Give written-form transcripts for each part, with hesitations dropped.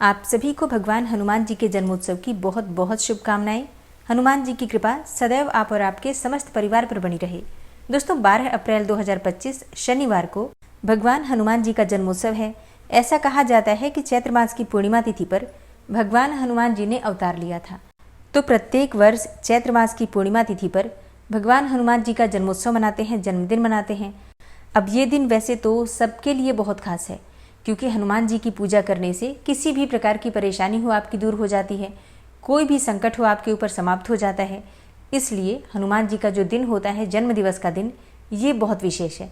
आप सभी को भगवान हनुमान जी के जन्मोत्सव की बहुत बहुत शुभकामनाएं। हनुमान जी की कृपा सदैव आप और आपके समस्त परिवार पर बनी रहे। दोस्तों 12 अप्रैल 2025 शनिवार को भगवान हनुमान जी का जन्मोत्सव है। ऐसा कहा जाता है कि चैत्र मास की पूर्णिमा तिथि पर भगवान हनुमान जी ने अवतार लिया था। तो प्रत्येक वर्ष चैत्र मास की पूर्णिमा तिथि पर भगवान हनुमान जी का जन्मोत्सव मनाते हैं, जन्मदिन मनाते हैं। अब ये दिन वैसे तो सबके लिए बहुत खास है, क्योंकि हनुमान जी की पूजा करने से किसी भी प्रकार की परेशानी हो आपकी दूर हो जाती है, कोई भी संकट हो आपके ऊपर समाप्त हो जाता है। इसलिए हनुमान जी का जो दिन होता है, जन्म दिवस का दिन, ये बहुत विशेष है।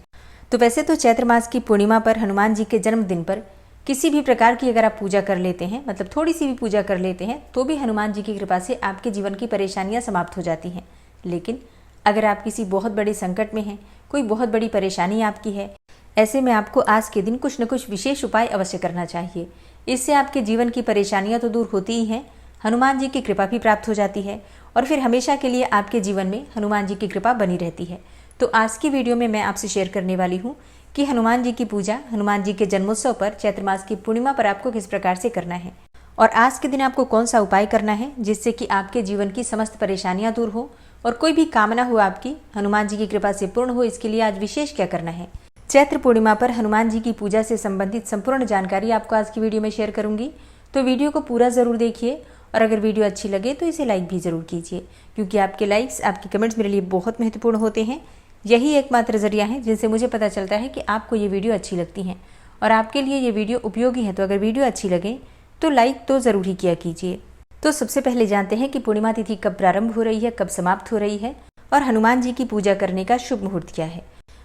तो वैसे तो चैत्र मास की पूर्णिमा पर हनुमान जी के जन्मदिन पर किसी भी प्रकार की अगर आप पूजा कर लेते हैं, मतलब थोड़ी सी भी पूजा कर लेते हैं, तो भी हनुमान जी की कृपा से आपके जीवन की परेशानियां समाप्त हो जाती हैं। लेकिन अगर आप किसी बहुत बड़े संकट में हैं, कोई बहुत बड़ी परेशानी आपकी है, ऐसे में आपको आज के दिन कुछ न कुछ विशेष उपाय अवश्य करना चाहिए। इससे आपके जीवन की परेशानियां तो दूर होती ही हैं, हनुमान जी की कृपा भी प्राप्त हो जाती है और फिर हमेशा के लिए आपके जीवन में हनुमान जी की कृपा बनी रहती है। तो आज की वीडियो में मैं आपसे शेयर करने वाली हूँ कि हनुमान जी की पूजा हनुमान जी के जन्मोत्सव पर चैत्र मास की पूर्णिमा पर आपको किस प्रकार से करना है और आज के दिन आपको कौन सा उपाय करना है जिससे कि आपके जीवन की समस्त परेशानियां दूर हो और कोई भी कामना हो आपकी हनुमान जी की कृपा से पूर्ण हो। इसके लिए आज विशेष क्या करना है। चैत्र पूर्णिमा पर हनुमान जी की पूजा से संबंधित संपूर्ण जानकारी आपको आज की वीडियो में शेयर करूंगी। तो वीडियो को पूरा जरूर देखिए और अगर वीडियो अच्छी लगे तो इसे लाइक भी जरूर कीजिए, क्योंकि आपके लाइक्स, आपके कमेंट्स मेरे लिए बहुत महत्वपूर्ण होते हैं। यही एकमात्र जरिया है जिनसे मुझे पता चलता है कि आपको ये वीडियो अच्छी लगती है और आपके लिए ये वीडियो उपयोगी है। तो अगर वीडियो अच्छी लगे तो लाइक तो जरूर ही किया कीजिए। तो सबसे पहले जानते हैं कि पूर्णिमा तिथि कब प्रारंभ हो रही है, कब समाप्त हो रही है और हनुमान जी की पूजा करने का शुभ मुहूर्त क्या है।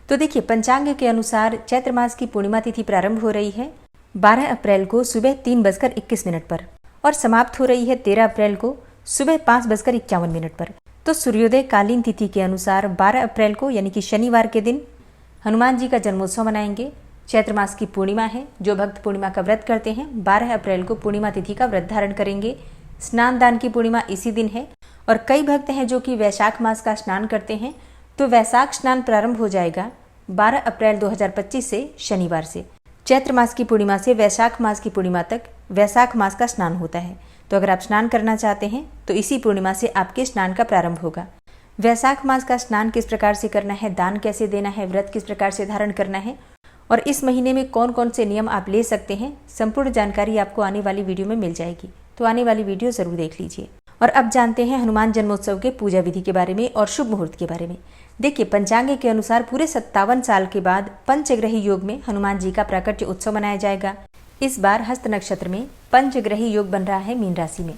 तो देखिए, पंचांग के अनुसार चैत्र मास की पूर्णिमा तिथि प्रारंभ हो रही है 12 अप्रैल को सुबह 3:21 पर और समाप्त हो रही है 13 अप्रैल को सुबह 5:51 पर। तो सूर्योदय कालीन तिथि के अनुसार 12 अप्रैल को यानी कि शनिवार के दिन हनुमान जी का जन्मोत्सव मनाएंगे। चैत्र मास की पूर्णिमा है। जो भक्त पूर्णिमा का व्रत करते हैं 12 अप्रैल को पूर्णिमा तिथि का व्रत धारण करेंगे। स्नान दान की पूर्णिमा इसी दिन है और कई भक्त हैं जो कि वैशाख मास का स्नान करते हैं। तो वैशाख स्नान प्रारंभ हो जाएगा 12 अप्रैल 2025 से शनिवार से। चैत्र मास की पूर्णिमा से वैशाख मास की पूर्णिमा तक वैशाख मास का स्नान होता है। तो अगर आप स्नान करना चाहते हैं तो इसी पूर्णिमा से आपके स्नान का प्रारंभ होगा। वैशाख मास का स्नान किस प्रकार से करना है, दान कैसे देना है, व्रत किस प्रकार से धारण करना है और इस महीने में कौन कौन से नियम आप ले सकते हैं, संपूर्ण जानकारी आपको आने वाली वीडियो में मिल जाएगी। तो आने वाली वीडियो जरूर देख लीजिए। और अब जानते हैं हनुमान जन्मोत्सव के पूजा विधि के बारे में और शुभ मुहूर्त के बारे में। देखिए, पंचांग के अनुसार पूरे 57 साल के बाद पंचग्रही योग में हनुमान जी का प्राकट्य उत्सव मनाया जाएगा। इस बार हस्त नक्षत्र में पंचग्रही योग बन रहा है मीन राशि में।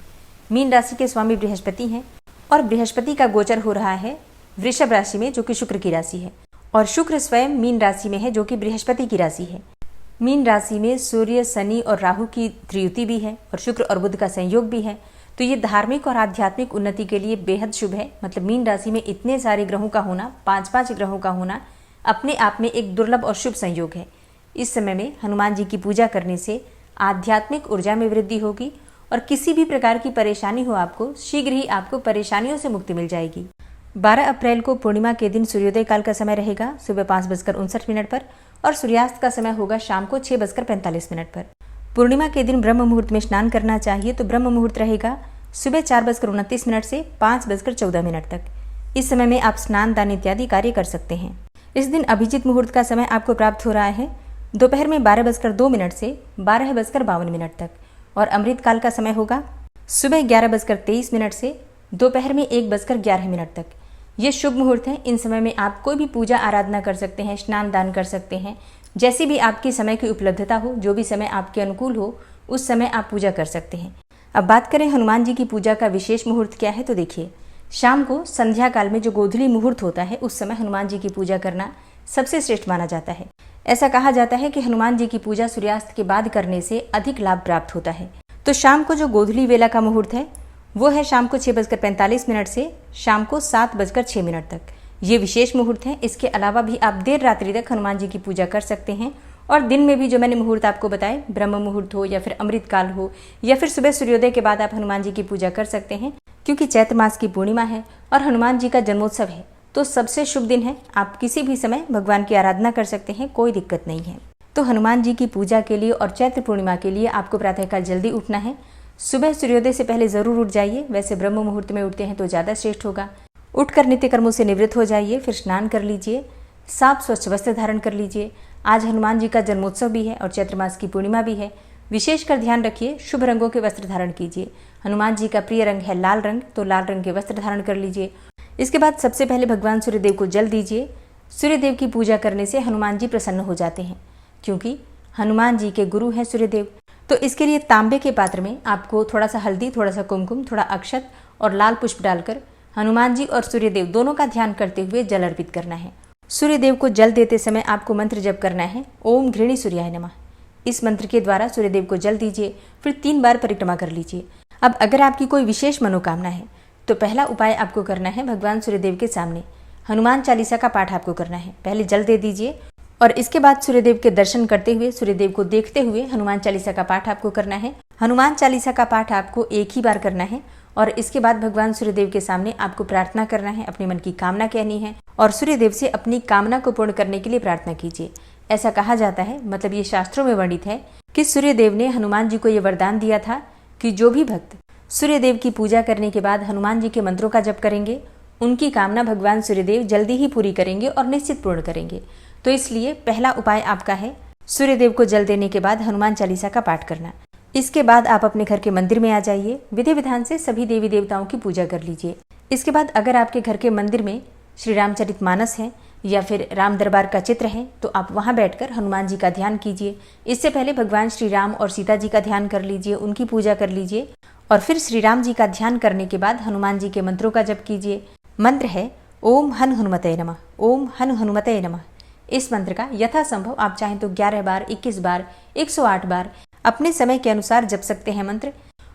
मीन राशि के स्वामी बृहस्पति हैं और बृहस्पति का गोचर हो रहा है वृषभ राशि में, जो कि शुक्र की राशि है, और शुक्र स्वयं मीन राशि में है, जो कि बृहस्पति की राशि है। मीन राशि में सूर्य, शनि और राहु की त्रियुति भी है और शुक्र और बुध का संयोग भी है। तो ये धार्मिक और आध्यात्मिक उन्नति के लिए बेहद शुभ है। मतलब मीन राशि में इतने सारे ग्रहों का होना, 5-5 ग्रहों का होना अपने आप में एक दुर्लभ और शुभ संयोग है। इस समय में हनुमान जी की पूजा करने से आध्यात्मिक ऊर्जा में वृद्धि होगी और किसी भी प्रकार की परेशानी हो आपको, शीघ्र ही आपको परेशानियों से मुक्ति मिल जाएगी। 12 अप्रैल को पूर्णिमा के दिन सूर्योदय काल का समय रहेगा सुबह 5:59 पर और सूर्यास्त का समय होगा शाम को 6:45 पर। पूर्णिमा के दिन ब्रह्म मुहूर्त में स्नान करना चाहिए। तो ब्रह्म मुहूर्त रहेगा सुबह 4:29 से 5:14 तक। इस समय में आप स्नान दान इत्यादि कार्य कर सकते हैं। इस दिन अभिजीत मुहूर्त का समय आपको प्राप्त हो रहा है दोपहर में 12:02 से 12:52 तक और अमृत काल का समय होगा सुबह 11:23 से दोपहर में 1:11 तक। ये शुभ मुहूर्त है। इन समय में आप कोई भी पूजा आराधना कर सकते हैं, स्नान दान कर सकते हैं, जैसी भी आपकी समय की उपलब्धता हो, जो भी समय आपके अनुकूल हो, उस समय आप पूजा कर सकते हैं। अब बात करें हनुमान जी की पूजा का विशेष मुहूर्त क्या है। तो देखिए, शाम को संध्या काल में जो गोधूली मुहूर्त होता है, उस समय हनुमान जी की पूजा करना सबसे श्रेष्ठ माना जाता है। ऐसा कहा जाता है कि हनुमान जी की पूजा सूर्यास्त के बाद करने से अधिक लाभ प्राप्त होता है। तो शाम को जो गोधूली वेला का मुहूर्त है वो है शाम को 6:45 से शाम को 7:06 तक। ये विशेष मुहूर्त है। इसके अलावा भी आप देर रात्रि तक हनुमान जी की पूजा कर सकते हैं और दिन में भी जो मैंने मुहूर्त आपको बताए, ब्रह्म मुहूर्त हो या फिर अमृत काल हो या फिर सुबह सूर्योदय के बाद आप हनुमान जी की पूजा कर सकते हैं। क्योंकि चैत्र मास की पूर्णिमा है और हनुमान जी का जन्मोत्सव है, तो सबसे शुभ दिन है। आप किसी भी समय भगवान की आराधना कर सकते हैं, कोई दिक्कत नहीं है। तो हनुमान जी की पूजा के लिए और चैत्र पूर्णिमा के लिए आपको प्रातःकाल जल्दी उठना है। सुबह सूर्योदय से पहले जरूर उठ जाइए। वैसे ब्रह्म मुहूर्त में उठते हैं तो ज़्यादा श्रेष्ठ होगा। उठकर नित्य कर्मों से निवृत्त हो जाइए, फिर स्नान कर लीजिए, साफ स्वच्छ वस्त्र धारण कर लीजिए। आज हनुमान जी का जन्मोत्सव भी है और चैत्र मास की पूर्णिमा भी है। विशेषकर ध्यान रखिए, शुभ रंगों के वस्त्र धारण कीजिए। हनुमान जी का प्रिय रंग है लाल रंग, तो लाल रंग के वस्त्र धारण कर लीजिए। इसके बाद सबसे पहले भगवान सूर्यदेव को जल दीजिए। सूर्यदेव की पूजा करने से हनुमान जी प्रसन्न हो जाते हैं, क्योंकि हनुमान जी के गुरु हैं सूर्यदेव। तो इसके लिए तांबे के पात्र में आपको थोड़ा सा हल्दी, थोड़ा सा कुमकुम, थोड़ा अक्षत और लाल पुष्प डालकर हनुमान जी और सूर्यदेव दोनों का ध्यान करते हुए जल अर्पित करना है। सूर्यदेव को जल देते समय आपको मंत्र जप करना है, ओम घृणी सूर्याय नमः। इस मंत्र के द्वारा सूर्यदेव को जल दीजिए, फिर 3 बार परिक्रमा कर लीजिए। अब अगर आपकी कोई विशेष मनोकामना है तो पहला उपाय आपको करना है, भगवान सूर्यदेव के सामने हनुमान चालीसा का पाठ आपको करना है। पहले जल दे दीजिए और इसके बाद सूर्यदेव के दर्शन करते हुए, सूर्यदेव को देखते हुए हनुमान चालीसा का पाठ आपको करना है। हनुमान चालीसा का पाठ आपको एक ही बार करना है और इसके बाद भगवान सूर्यदेव के सामने आपको प्रार्थना करना है, अपने मन की कामना कहनी है और सूर्यदेव से अपनी कामना को पूर्ण करने के लिए प्रार्थना कीजिए। ऐसा कहा जाता है, मतलब ये शास्त्रों में वर्णित है कि सूर्यदेव ने हनुमान जी को ये वरदान दिया था कि जो भी भक्त सूर्यदेव की पूजा करने के बाद हनुमान जी के मंत्रों का जप करेंगे, उनकी कामना भगवान सूर्यदेव जल्दी ही पूरी करेंगे और निश्चित पूर्ण करेंगे। तो इसलिए पहला उपाय आपका है सूर्यदेव को जल देने के बाद हनुमान चालीसा का पाठ करना। इसके बाद आप अपने घर के मंदिर में आ जाइए, विधि विधान से सभी देवी देवताओं की पूजा कर लीजिए। इसके बाद अगर आपके घर के मंदिर में श्री रामचरितमानस है या फिर राम दरबार का चित्र है तो आप वहां बैठकर हनुमान जी का ध्यान कीजिए। इससे पहले भगवान श्री राम और सीता जी का ध्यान कर लीजिए, उनकी पूजा कर लीजिए और फिर श्री राम जी का ध्यान करने के बाद हनुमान जी के मंत्रों का जप कीजिए। मंत्र है ओम हन हनुमते नमः, ओम हन हनुमते नमः। इस मंत्र का यथासंभव आप चाहें तो 11 बार, 21 बार, 108 बार अपने समय के अनुसार जप सकते हैं मंत्र।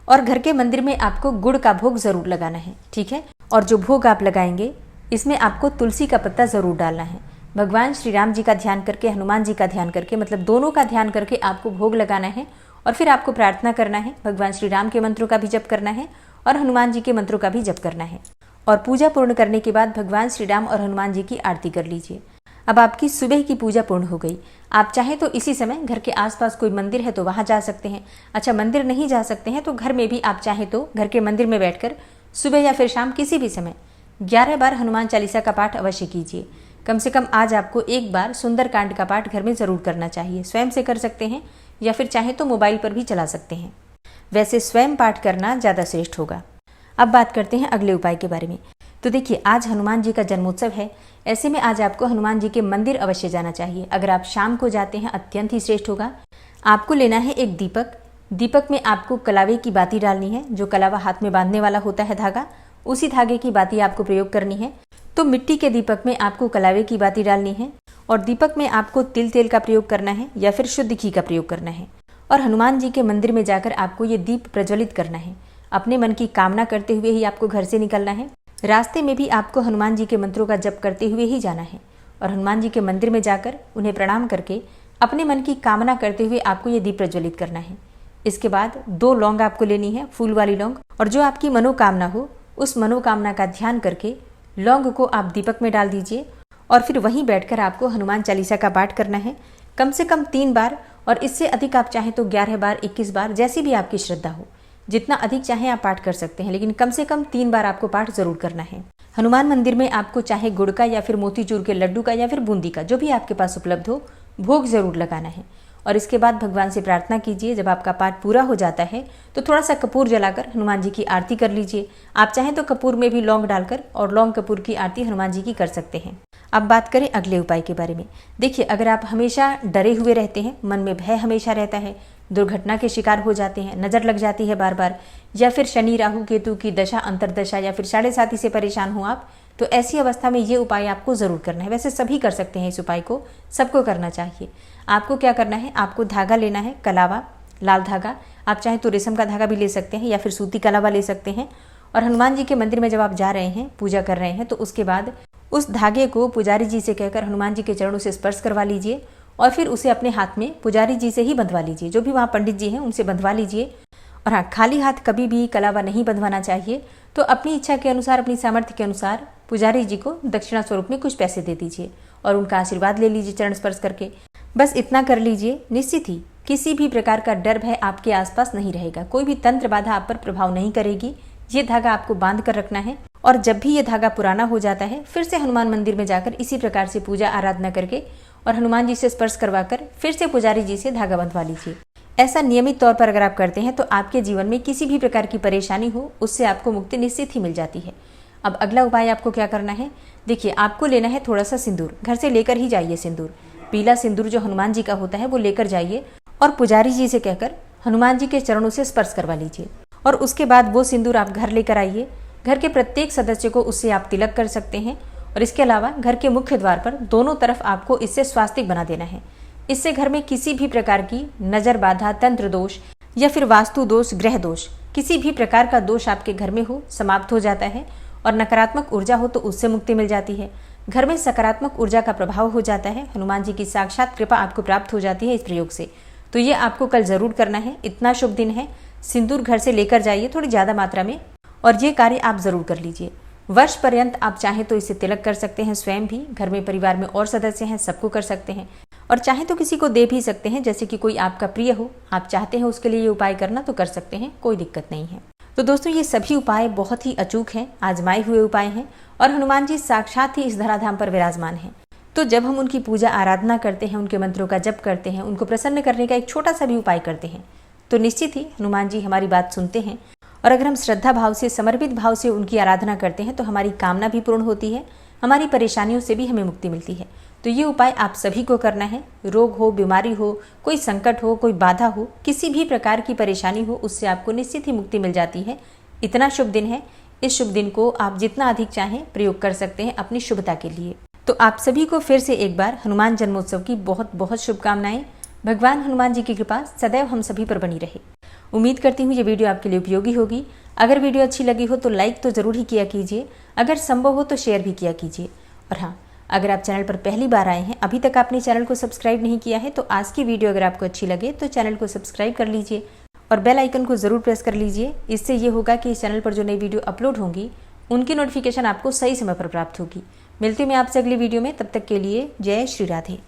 और घर के मंदिर में आपको गुड़ का भोग जरूर लगाना है, ठीक है। और जो भोग आप लगाएंगे इसमें आपको तुलसी का पत्ता जरूर डालना है। भगवान श्री राम जी का ध्यान करके, हनुमान जी का ध्यान करके, मतलब दोनों का ध्यान करके आपको भोग लगाना है और फिर आपको प्रार्थना करना है। भगवान श्री राम के मंत्रों का भी जप करना है और हनुमान जी के मंत्रों का भी जप करना है। और पूजा पूर्ण करने के बाद भगवान श्री राम और हनुमान जी की आरती कर लीजिए। अब आपकी सुबह की पूजा पूर्ण हो गई। आप चाहें तो इसी समय घर के आसपास कोई मंदिर है तो वहां जा सकते हैं। अच्छा, मंदिर नहीं जा सकते हैं तो घर में भी आप चाहें तो घर के मंदिर में बैठकर सुबह या फिर शाम किसी भी समय 11 बार हनुमान चालीसा का पाठ अवश्य कीजिए। कम से कम आज आपको एक बार सुंदरकांड का पाठ घर में जरूर करना चाहिए। स्वयं से कर सकते हैं या फिर चाहे तो मोबाइल पर भी चला सकते हैं। वैसे स्वयं पाठ करना ज़्यादा श्रेष्ठ होगा। अब बात करते हैं अगले उपाय के बारे में। तो देखिए, आज हनुमान जी का जन्मोत्सव है। ऐसे में आज आपको हनुमान जी के मंदिर अवश्य जाना चाहिए। अगर आप शाम को जाते हैं अत्यंत ही श्रेष्ठ होगा। आपको लेना है एक दीपक। दीपक में आपको कलावे की बाती डालनी है। जो कलावा हाथ में बांधने वाला होता है धागा, उसी धागे की बाती आपको प्रयोग करनी है। तो मिट्टी के दीपक में आपको कलावे की बाती डालनी है और दीपक में आपको तिल तेल का प्रयोग करना है या फिर शुद्ध घी का प्रयोग करना है। और हनुमान जी के मंदिर में जाकर आपको ये दीप प्रज्वलित करना है। अपने मन की कामना करते हुए ही आपको घर से निकलना है। रास्ते में भी आपको हनुमान जी के मंत्रों का जप करते हुए ही जाना है और हनुमान जी के मंदिर में जाकर उन्हें प्रणाम करके अपने मन की कामना करते हुए आपको ये दीप प्रज्वलित करना है। इसके बाद 2 लौंग आपको लेनी है, फूल वाली लौंग, और जो आपकी मनोकामना हो उस मनोकामना का ध्यान करके लौंग को आप दीपक में डाल दीजिए और फिर वहीं बैठकर आपको हनुमान चालीसा का पाठ करना है कम से कम 3 बार, और इससे अधिक आप चाहें तो 11 बार, 21 बार, जैसी भी आपकी श्रद्धा हो। जितना अधिक चाहें आप पाठ कर सकते हैं, लेकिन कम से कम 3 बार आपको पाठ जरूर करना है। हनुमान मंदिर में आपको चाहे गुड़ का या फिर मोतीचूर के लड्डू का या फिर बूंदी का, जो भी आपके पास उपलब्ध हो, भोग जरूर लगाना है। और इसके बाद भगवान से प्रार्थना कीजिए। जब आपका पाठ पूरा हो जाता है तो थोड़ा सा कपूर जलाकर हनुमान जी की आरती कर लीजिए। आप चाहें तो कपूर में भी लौंग डालकर और लौंग कपूर की आरती हनुमान जी की कर सकते हैं। अब बात करें अगले उपाय के बारे में। देखिए, अगर आप हमेशा डरे हुए रहते हैं, मन में भय हमेशा रहता है, दुर्घटना के शिकार हो जाते हैं, नजर लग जाती है बार बार, या फिर शनि राहु केतु की दशा अंतरदशा या फिर 7.5 से परेशान हो आप, तो ऐसी अवस्था में ये उपाय आपको जरूर करना है। वैसे सभी कर सकते हैं इस उपाय को, सबको करना चाहिए। आपको क्या करना है, आपको धागा लेना है, कलावा, लाल धागा। आप चाहे तो रेशम का धागा भी ले सकते हैं या फिर सूती कलावा ले सकते हैं। और हनुमान जी के मंदिर में जब आप जा रहे हैं, पूजा कर रहे हैं, तो उसके बाद उस धागे को पुजारी जी से कहकर हनुमान जी के चरणों से स्पर्श करवा लीजिए और फिर उसे अपने हाथ में पुजारी जी से ही बंधवा लीजिए। जो भी वहाँ पंडित जी हैं उनसे बंधवा लीजिए। और हाँ, खाली हाथ कभी भी कलावा नहीं बंधवाना चाहिए। तो अपनी इच्छा के अनुसार, अपनी सामर्थ्य के अनुसार पुजारी जी को दक्षिणा स्वरूप में कुछ पैसे दे दीजिए और उनका आशीर्वाद ले लीजिए चरण स्पर्श करके। बस इतना कर लीजिए, निश्चित ही किसी भी प्रकार का डर भय आपके आसपास नहीं रहेगा। कोई भी तंत्र बाधा आप पर प्रभाव नहीं करेगी। ये धागा आपको बांध कर रखना है और जब भी ये धागा पुराना हो जाता है फिर से हनुमान मंदिर में जाकर इसी प्रकार से पूजा आराधना करके और हनुमान जी से स्पर्श करवाकर फिर से पुजारी जी से धागा बंधवा लीजिए। ऐसा नियमित तौर पर अगर आप करते हैं तो आपके जीवन में किसी भी प्रकार की परेशानी हो उससे आपको मुक्ति निश्चित ही मिल जाती है। अब अगला उपाय आपको क्या करना है, देखिए आपको लेना है थोड़ा सा सिंदूर। घर से लेकर ही जाइए सिंदूर, पीला सिंदूर जो हनुमान जी का होता है वो लेकर जाइए और पुजारी जी से कहकर हनुमान जी के चरणों से स्पर्श करवा लीजिए। और उसके बाद वो सिंदूर आप घर लेकर आइए। घर के प्रत्येक सदस्य को उससे आप तिलक कर सकते हैं और इसके अलावा घर के मुख्य द्वार पर दोनों तरफ आपको इससे स्वास्तिक बना देना है। इससे घर में किसी भी प्रकार की नजर बाधा, तंत्र दोष या फिर वास्तु दोष, ग्रह दोष, किसी भी प्रकार का दोष आपके घर में हो समाप्त हो जाता है और नकारात्मक ऊर्जा हो तो उससे मुक्ति मिल जाती है। घर में सकारात्मक ऊर्जा का प्रभाव हो जाता है। हनुमान जी की साक्षात कृपा आपको प्राप्त हो जाती है इस प्रयोग से। तो ये आपको कल जरूर करना है। इतना शुभ दिन है। सिंदूर घर से लेकर जाइए थोड़ी ज्यादा मात्रा में और ये कार्य आप जरूर कर लीजिए। वर्ष पर्यंत आप चाहें तो इसे तिलक कर सकते हैं, स्वयं भी, घर में परिवार में और सदस्य हैं सबको कर सकते हैं और चाहे तो किसी को दे भी सकते हैं, जैसे कि कोई आपका प्रिय हो, आप चाहते हैं उसके लिए ये उपाय करना तो कर सकते हैं, कोई दिक्कत नहीं है। तो दोस्तों ये सभी उपाय बहुत ही अचूक हैं, आजमाए हुए उपाय हैं और हनुमान जी साक्षात ही इस धराधाम पर विराजमान हैं। तो जब हम उनकी पूजा आराधना करते हैं, उनके मंत्रों का जप करते हैं, उनको प्रसन्न करने का एक छोटा सा भी उपाय करते हैं तो निश्चित ही हनुमान जी हमारी बात सुनते हैं और अगर हम श्रद्धा भाव से, समर्पित भाव से उनकी आराधना करते हैं तो हमारी कामना भी पूर्ण होती है, हमारी परेशानियों से भी हमें मुक्ति मिलती है। तो ये उपाय आप सभी को करना है। रोग हो, बीमारी हो, कोई संकट हो, कोई बाधा हो, किसी भी प्रकार की परेशानी हो, उससे आपको निश्चित ही मुक्ति मिल जाती है। इतना शुभ दिन है। इस शुभ दिन को आप जितना अधिक चाहें प्रयोग कर सकते हैं अपनी शुभता के लिए। तो आप सभी को फिर से एक बार हनुमान जन्मोत्सव की बहुत बहुत शुभकामनाएं। भगवान हनुमान जी की कृपा सदैव हम सभी पर बनी रहे। उम्मीद करती हूँ ये वीडियो आपके लिए उपयोगी होगी। अगर वीडियो अच्छी लगी हो तो लाइक तो जरूर ही किया कीजिए, अगर संभव हो तो शेयर भी किया कीजिए। और हाँ, अगर आप चैनल पर पहली बार आए हैं, अभी तक आपने चैनल को सब्सक्राइब नहीं किया है, तो आज की वीडियो अगर आपको अच्छी लगे तो चैनल को सब्सक्राइब कर लीजिए और बेल आइकन को जरूर प्रेस कर लीजिए। इससे ये होगा कि इस चैनल पर जो नई वीडियो अपलोड होंगी उनकी नोटिफिकेशन आपको सही समय पर प्राप्त होगी। मिलती हूँ मैं आपसे अगली वीडियो में, तब तक के लिए जय श्री राधे।